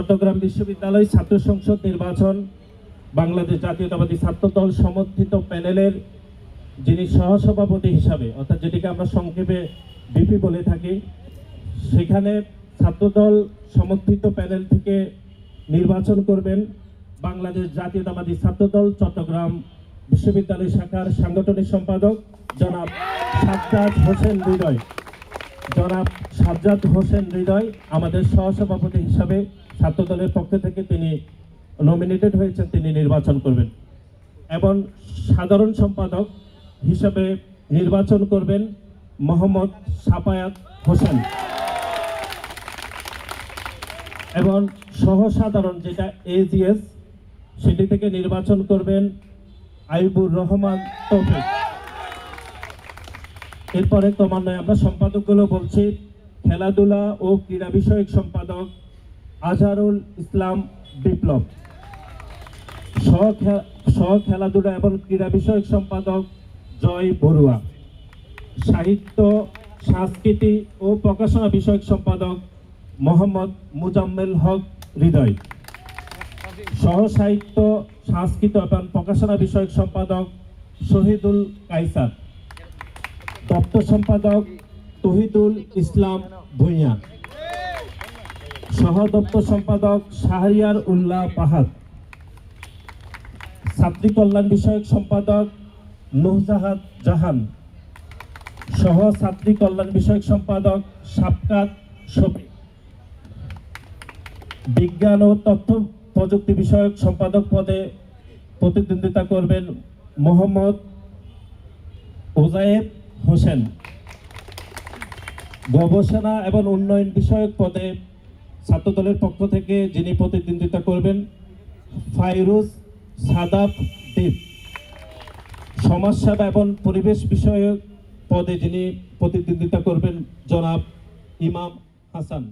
চট্টগ্রাম বিশ্ববিদ্যালয় ছাত্র সংসদ নির্বাচন বাংলাদেশ জাতীয়তাবাদী ছাত্রদল সমর্থিত প্যানেলের যিনি সহসভাপতি হিসাবে, অর্থাৎ যেটিকে আমরা সংক্ষেপে বিপি বলে থাকি, সেখানে ছাত্রদল সমর্থিত প্যানেল থেকে নির্বাচন করবেন বাংলাদেশ জাতীয়তাবাদী ছাত্রদল চট্টগ্রাম বিশ্ববিদ্যালয় শাখার সাংগঠনিক সম্পাদক জনাব সাজ্জাদ হোসেন হৃদয়। জনাব সাজ্জাদ হোসেন হৃদয় আমাদের সহসভাপতি হিসাবে ছাত্রদলের পক্ষ থেকে তিনি নমিনেটেড হয়েছেন, তিনি নির্বাচন করবেন। এবং সাধারণ সম্পাদক হিসাবে নির্বাচন করবেন মোহাম্মদ সাফায়াত হোসেন। এবং সহসাধারণ যেটা এজিএস, সেটি থেকে নির্বাচন করবেন আইবুর রহমান তৌফিক। এরপরে ক্রমান্বয়ে আমরা সম্পাদকগুলো বলছি। খেলাধুলা ও ক্রীড়া বিষয়ক সম্পাদক আজহারুল ইসলাম বিপ্লব। সহ খেলাধুলা এবং ক্রীড়া বিষয়ক সম্পাদক জয় বড়ুয়া। সাহিত্য, সংস্কৃতি ও প্রকাশনা বিষয়ক সম্পাদক মোহাম্মদ মুজাম্মেল হক হৃদয়। সহ সাহিত্য, সংস্কৃতি এবং প্রকাশনা বিষয়ক সম্পাদক শহীদুল কাইসার। দপ্তর সম্পাদক তহিদুল ইসলাম ভূঁইয়া। সহ দপ্তর সম্পাদক শাহরিয়ার উল্লাহ পাহাদ। ছাত্রী কল্যাণ বিষয়ক সম্পাদক নুরজাহান জাহান। সহ ছাত্রী কল্যাণ বিষয়ক সম্পাদক সাবকাত শফি। বিজ্ঞান ও তথ্য প্রযুক্তি বিষয়ক সম্পাদক পদে প্রতিদ্বন্দ্বিতা করবেন মোহাম্মদ ওজায়েব হোসেন। গবেষণা এবং উন্নয়ন বিষয়ক পদে ছাত্রদলের পক্ষ থেকে যিনি প্রতিদ্বন্দ্বিতা করবেন ফাইরুজ সাদাব দ্বীপ। সমাজসেবা এবং পরিবেশ বিষয়ক পদে যিনি প্রতিদ্বন্দ্বিতা করবেন জনাব ইমাম হাসান।